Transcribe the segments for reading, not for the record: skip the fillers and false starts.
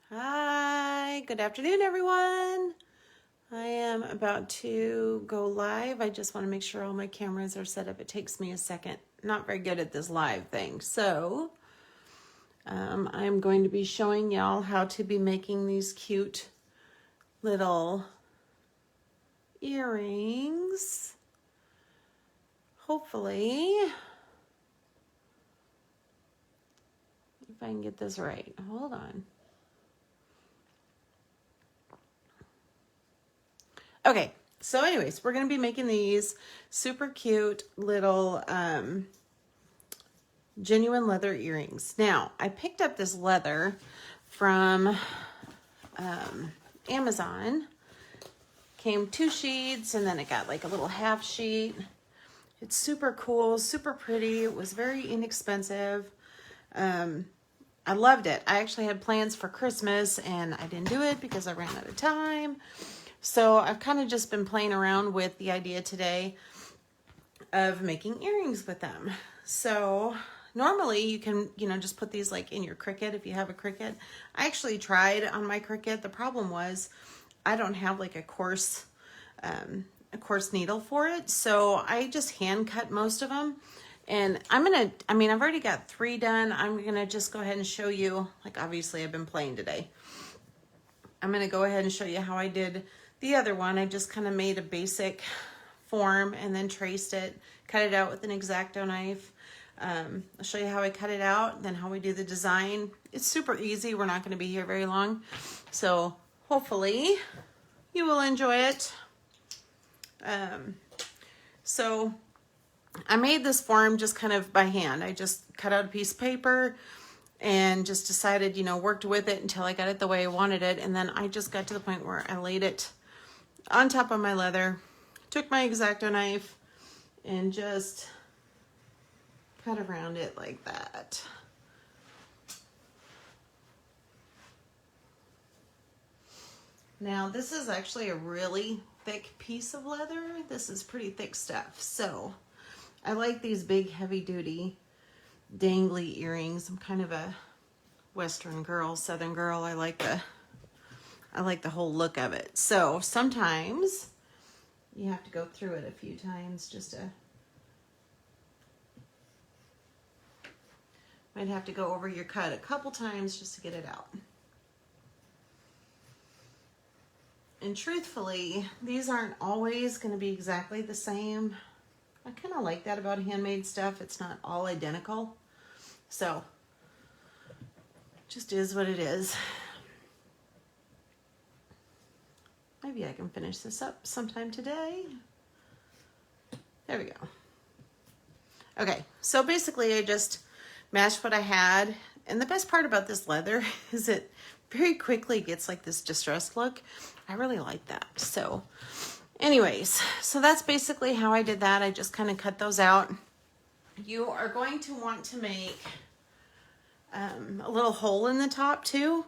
Hi, good afternoon, everyone. I am about to go live. I just want to make sure all my cameras are set up. It takes me a second. Not very good at this live thing. So I'm going to be showing y'all how to be making these cute little earrings. Hopefully, if I can get this right. Hold on. Okay, so anyways, we're going to be making these super cute little genuine leather earrings. Now, I picked up this leather from Amazon. Came 2 sheets and then it got like a little half sheet. It's super cool, super pretty. It was very inexpensive. I loved it. I actually had plans for Christmas and I didn't do it because I ran out of time. So I've kind of just been playing around with the idea today of making earrings with them. So normally you can, just put these like in your Cricut if you have a Cricut. I actually tried on my Cricut. The problem was I don't have like a coarse needle for it. So I just hand cut most of them. And I've already got 3 done. I'm going to just go ahead and show you, like obviously I've been playing today. I'm going to go ahead and show you how I did the other one. I just kind of made a basic form and then traced it, cut it out with an exacto knife. I'll show you how I cut it out, then how we do the design. It's super easy. We're not going to be here very long. So hopefully you will enjoy it. So I made this form just kind of by hand. I just cut out a piece of paper and just decided, worked with it until I got it the way I wanted it. And then I just got to the point where I laid it on top of my leather, took my exacto knife and just cut around it like that. Now this is actually a really thick piece of leather. This is pretty thick stuff. So I like these big heavy duty dangly earrings. I'm kind of a Western girl, Southern girl. I like the whole look of it. So sometimes you have to go through it a few times just to, might have to go over your cut a couple times just to get it out. And truthfully, these aren't always going to be exactly the same. I kind of like that about handmade stuff. It's not all identical. So, just is what it is. Maybe I can finish this up sometime today. There we go. Okay, so basically I just matched what I had. And the best part about this leather is it very quickly gets like this distressed look. I really like that. So anyways, so that's basically how I did that. I just kind of cut those out. You are going to want to make a little hole in the top too.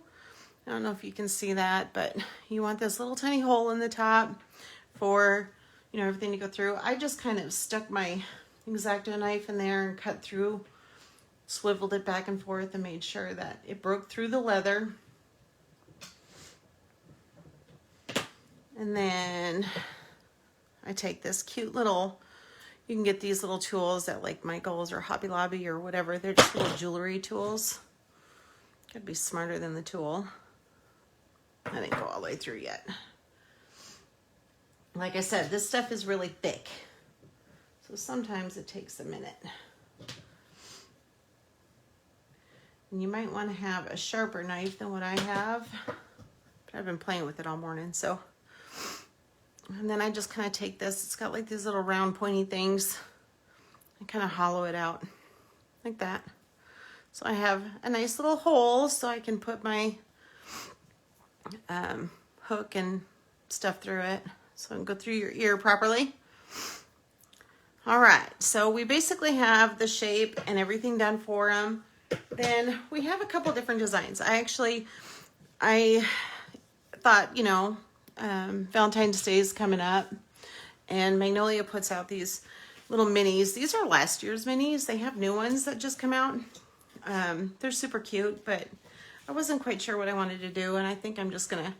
I don't know if you can see that, but you want this little tiny hole in the top for, everything to go through. I just kind of stuck my exacto knife in there and cut through, swiveled it back and forth and made sure that it broke through the leather. And then I take this cute little, you can get these little tools at like Michael's or Hobby Lobby or whatever. They're just little jewelry tools. Gotta be smarter than the tool. I didn't go all the way through yet. Like I said, this stuff is really thick. So sometimes it takes a minute. And you might want to have a sharper knife than what I have. But I've been playing with it all morning, so. And then I just kind of take this. It's got like these little round pointy things. I kind of hollow it out like that. So I have a nice little hole so I can put my hook and stuff through it so it can go through your ear properly. All right, so we basically have the shape and everything done for them. Then we have a couple different designs. I thought, Valentine's Day is coming up and Magnolia puts out these little minis. These are last year's minis. They have new ones that just come out. They're super cute, but I wasn't quite sure what I wanted to do, and I think I'm just gonna,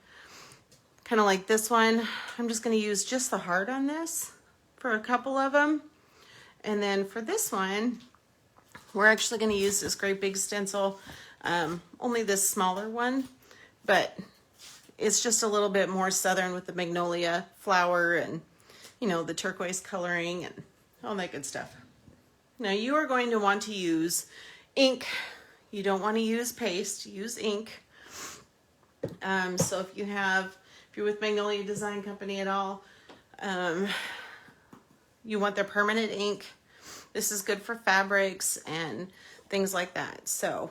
kind of like this one, I'm just gonna use just the heart on this for a couple of them. And then for this one, we're actually gonna use this great big stencil, only this smaller one, but it's just a little bit more southern with the magnolia flower and, you know, the turquoise coloring and all that good stuff. Now you are going to want to use ink. You don't want to use paste, use ink. So if you're with Magnolia Design Company at all, you want their permanent ink. This is good for fabrics and things like that. So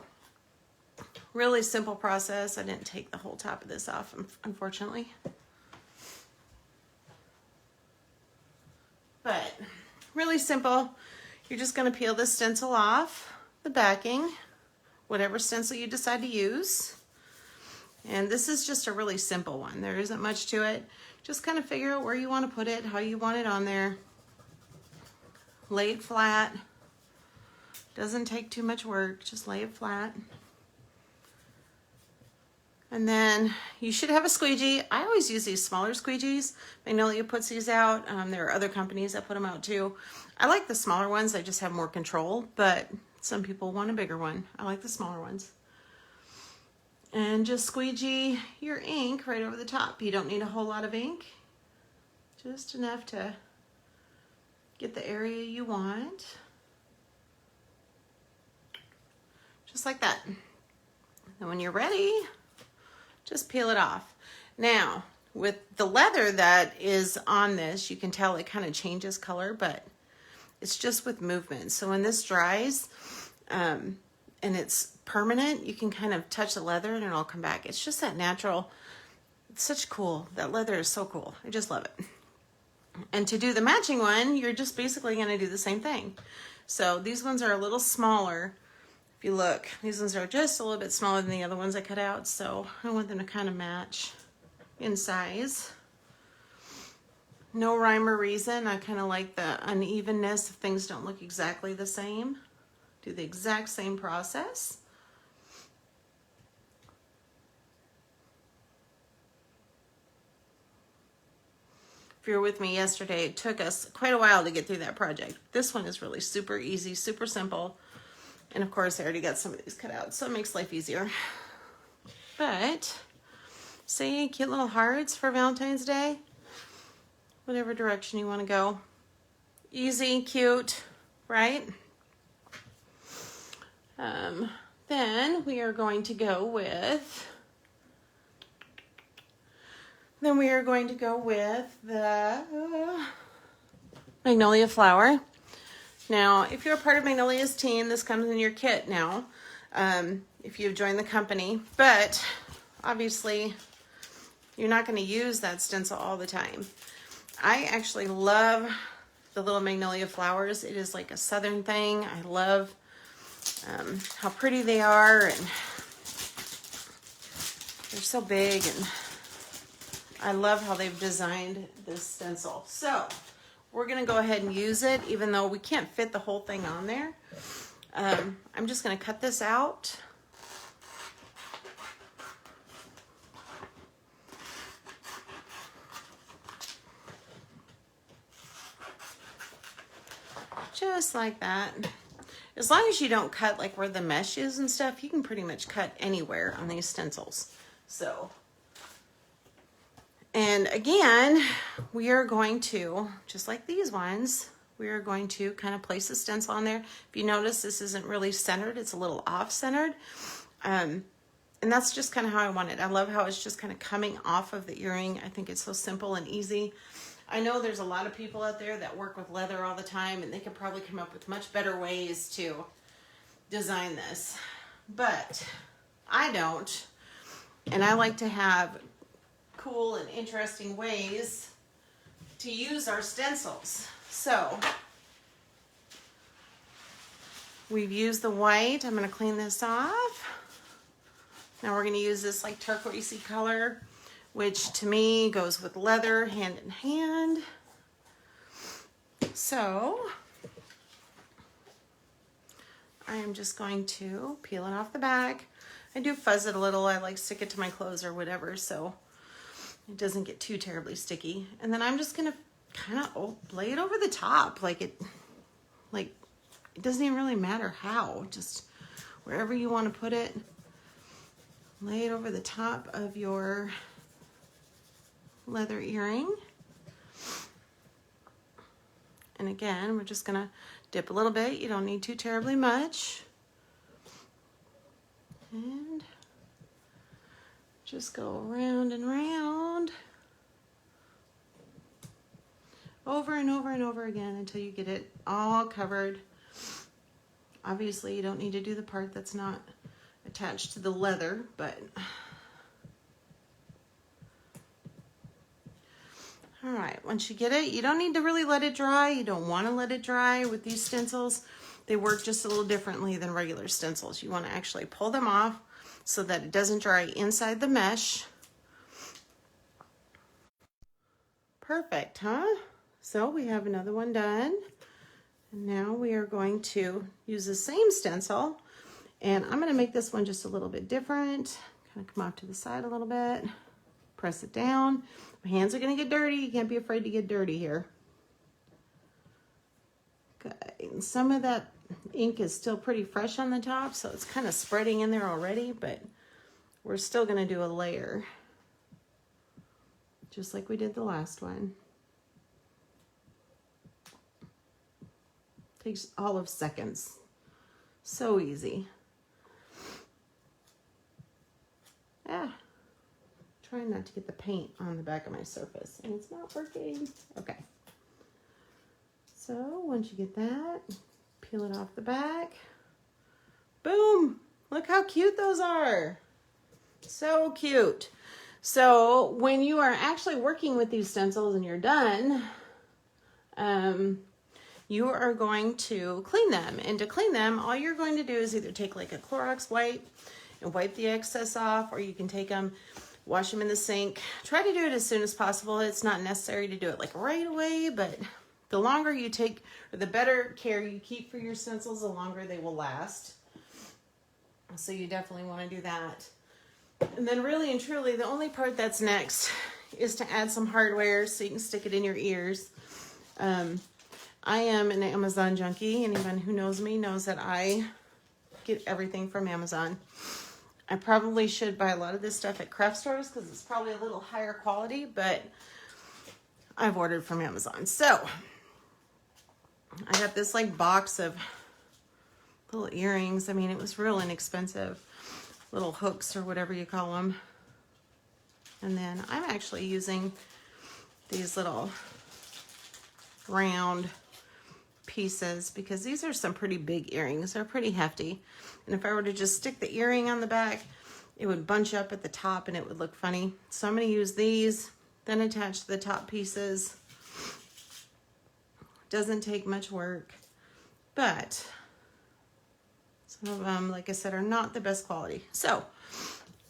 really simple process. I didn't take the whole top of this off, unfortunately. But really simple. You're just going to peel this stencil off, the backing, whatever stencil you decide to use. And this is just a really simple one. There isn't much to it. Just kind of figure out where you want to put it, how you want it on there. Lay it flat. Doesn't take too much work, just lay it flat. And then you should have a squeegee. I always use these smaller squeegees. Magnolia puts these out. There are other companies that put them out too. I like the smaller ones. I just have more control, but some people want a bigger one. I like the smaller ones. And just squeegee your ink right over the top. You don't need a whole lot of ink. Just enough to get the area you want. Just like that. And when you're ready, just peel it off. Now, with the leather that is on this, you can tell it kind of changes color, but it's just with movement. So when this dries, and it's permanent, you can kind of touch the leather and it'll come back. It's just that natural. It's such cool. That leather is so cool. I just love it. And to do the matching one, you're just basically going to do the same thing. So these ones are a little smaller. If you look, these ones are just a little bit smaller than the other ones I cut out. So I want them to kind of match in size. No rhyme or reason. I kind of like the unevenness if things don't look exactly the same. Do the exact same process. If you were with me yesterday, it took us quite a while to get through that project. This one is really super easy, super simple. And of course, I already got some of these cut out, so it makes life easier. But, see, cute little hearts for Valentine's Day. Whatever direction you want to go. Easy, cute, right? Then we are going to go with the Magnolia flower. Now, if you're a part of Magnolia's team, this comes in your kit now, if you've joined the company. But obviously, you're not going to use that stencil all the time. I actually love the little Magnolia flowers. It is like a southern thing. I love how pretty they are, and they're so big, and I love how they've designed this stencil. So we're going to go ahead and use it, even though we can't fit the whole thing on there. I'm just going to cut this out. Just like that. As long as you don't cut like where the mesh is and stuff, you can pretty much cut anywhere on these stencils. So, and again, we are going to, just like these ones, we are going to kind of place a stencil on there. If you notice, this isn't really centered. It's a little off-centered. And that's just kind of how I want it. I love how it's just kind of coming off of the earring. I think it's so simple and easy. I know there's a lot of people out there that work with leather all the time, and they could probably come up with much better ways to design this. But I don't. And I like to have cool and interesting ways to use our stencils. So we've used the white. I'm going to clean this off. Now we're going to use this like turquoisey color, which to me goes with leather hand in hand. So I am just going to peel it off the back. I do fuzz it a little. I like stick it to my clothes or whatever, so it doesn't get too terribly sticky. And then I'm just gonna kind of lay it over the top, like it doesn't even really matter how, just wherever you want to put it. Lay it over the top of your leather earring. And again, we're just gonna dip a little bit. You don't need too terribly much. And just go around and round, over and over and over again until you get it all covered. Obviously, you don't need to do the part that's not attached to the leather, but all right, once you get it, you don't need to really let it dry. You don't want to let it dry with these stencils. They work just a little differently than regular stencils. You want to actually pull them off so that it doesn't dry inside the mesh. Perfect, huh? So we have another one done. And now we are going to use the same stencil, and I'm going to make this one just a little bit different. Kind of come off to the side a little bit, press it down. My hands are going to get dirty. You can't be afraid to get dirty here. Okay, and some of that ink is still pretty fresh on the top, so it's kind of spreading in there already, but we're still going to do a layer, just like we did the last one. Takes all of seconds. So easy. Trying not to get the paint on the back of my surface, and it's not working. Okay. So once you get that, peel it off the back. Boom! Look how cute those are. So cute. So when you are actually working with these stencils and you're done, you are going to clean them. And to clean them, all you're going to do is either take like a Clorox wipe and wipe the excess off, or you can take them, wash them in the sink. Try to do it as soon as possible. It's not necessary to do it like right away, but the longer you take, or the better care you keep for your stencils, the longer they will last. So you definitely want to do that. And then really and truly, the only part that's next is to add some hardware so you can stick it in your ears. I am an Amazon junkie. Anyone who knows me knows that I get everything from Amazon. I probably should buy a lot of this stuff at craft stores because it's probably a little higher quality, but I've ordered from Amazon. So I got this like box of little earrings. I mean, it was real inexpensive. Little hooks or whatever you call them. And then I'm actually using these little round pieces because these are some pretty big earrings. They're pretty hefty. And if I were to just stick the earring on the back, it would bunch up at the top and it would look funny. So I'm going to use these, then attach the top pieces. Doesn't take much work, but some of them, like I said, are not the best quality. So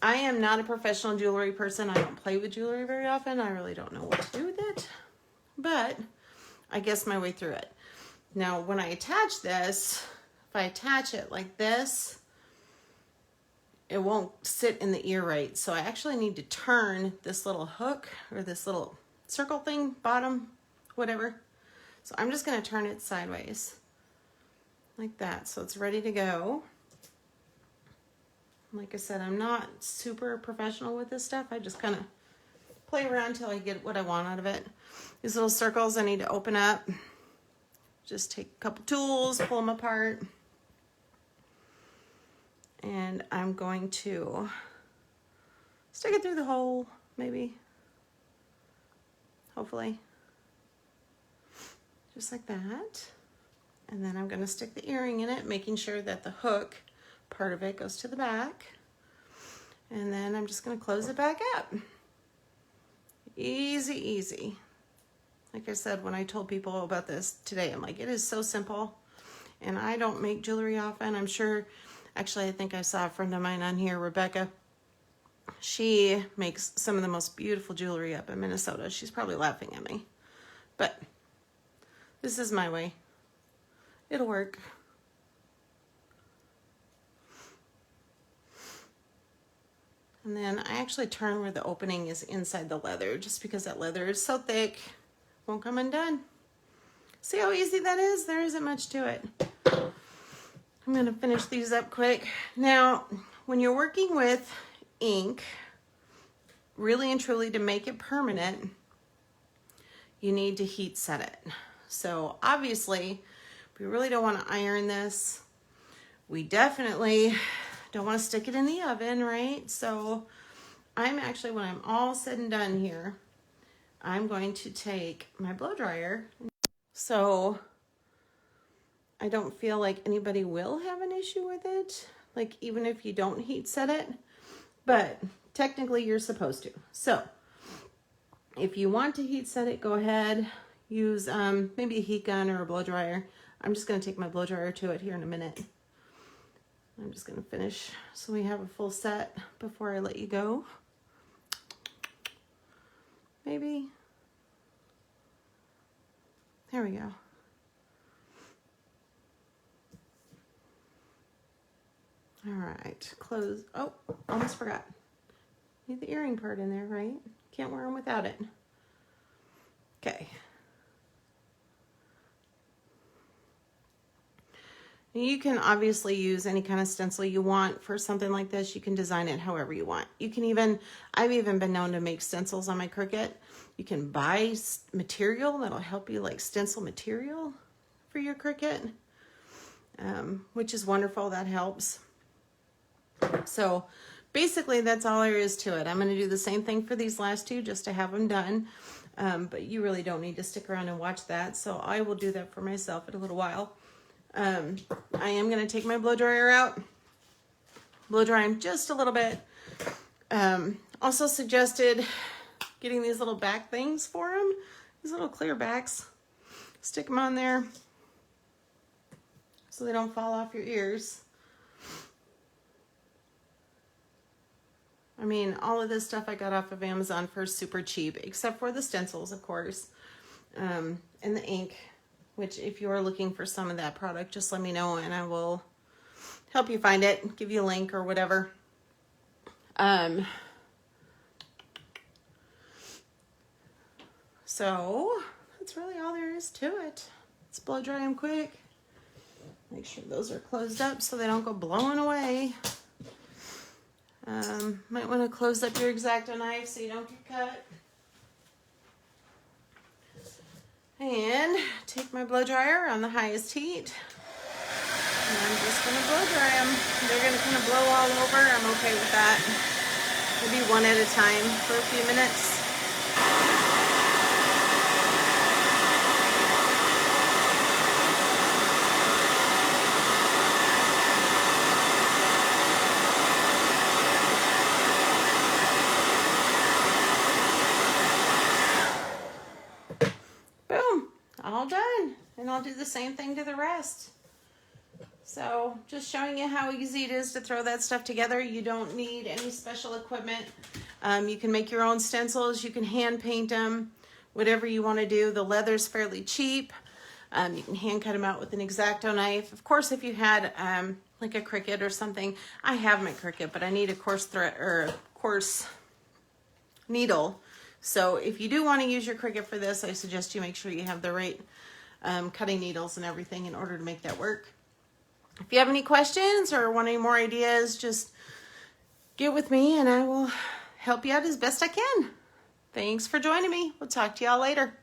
I am not a professional jewelry person. I don't play with jewelry very often. I really don't know what to do with it, but I guess my way through it. Now, when I attach this, if I attach it like this, it won't sit in the ear right. So I actually need to turn this little hook or this little circle thing, bottom, whatever. So I'm just going to turn it sideways like that. So it's ready to go. Like I said, I'm not super professional with this stuff. I just kind of play around till I get what I want out of it. These little circles I need to open up. Just take a couple tools, pull them apart. And I'm going to stick it through the hole, maybe. Hopefully. Just like that. And then I'm going to stick the earring in it, making sure that the hook part of it goes to the back. And then I'm just going to close it back up. Easy, easy. Like I said, when I told people about this today, I'm like, it is so simple. And I don't make jewelry often. I'm sure, actually, I think I saw a friend of mine on here, Rebecca. She makes some of the most beautiful jewelry up in Minnesota. She's probably laughing at me. But this is my way. It'll work. And then I actually turn where the opening is inside the leather, just because that leather is so thick, won't come undone. See how easy that is? There isn't much to it. I'm gonna finish these up quick. Now, when you're working with ink, really and truly to make it permanent, you need to heat set it. So obviously, we really don't want to iron this. We definitely don't want to stick it in the oven, right? So I'm actually, when I'm all said and done here, I'm going to take my blow dryer. So I don't feel like anybody will have an issue with it, like even if you don't heat set it, but technically you're supposed to. So if you want to heat set it, go ahead, use maybe a heat gun or a blow dryer. I'm just going to take my blow dryer to it here in a minute. I'm just going to finish so we have a full set before I let you go. Maybe. There we go. All right, close. Oh, almost forgot. Need the earring part in there, right? Can't wear them without it. Okay. You can obviously use any kind of stencil you want for something like this. You can design it however you want. You can even, I've even been known to make stencils on my Cricut. You can buy material that'll help you, like stencil material for your Cricut, which is wonderful. That helps. So basically that's all there is to it. I'm going to do the same thing for these last two just to have them done. But you really don't need to stick around and watch that. So I will do that for myself in a little while. I am going to take my blow dryer out, blow dry them just a little bit. Also suggested getting these little back things for them, these little clear backs. Stick them on there so they don't fall off your ears. I mean, all of this stuff I got off of Amazon for super cheap, except for the stencils, of course, and the ink, which if you're looking for some of that product, just let me know and I will help you find it, give you a link or whatever. So that's really all there is to it. Let's blow dry them quick. Make sure those are closed up so they don't go blowing away. Might want to close up your exacto knife so you don't get cut. And take my blow dryer on the highest heat. And I'm just going to blow dry them. They're going to kind of blow all over. I'm okay with that. Maybe one at a time for a few minutes. All done, and I'll do the same thing to the rest. So just showing you how easy it is to throw that stuff together. You don't need any special equipment. You can make your own stencils. You can hand paint them, whatever you want to do. The leather's fairly cheap. You can hand cut them out with an exacto knife. Of course, if you had like a Cricut or something, I have my Cricut, but I need a coarse thread or a coarse needle. So if you do want to use your Cricut for this, I suggest you make sure you have the right cutting needles and everything in order to make that work. If you have any questions or want any more ideas, just get with me and I will help you out as best I can. Thanks for joining me. We'll talk to y'all later.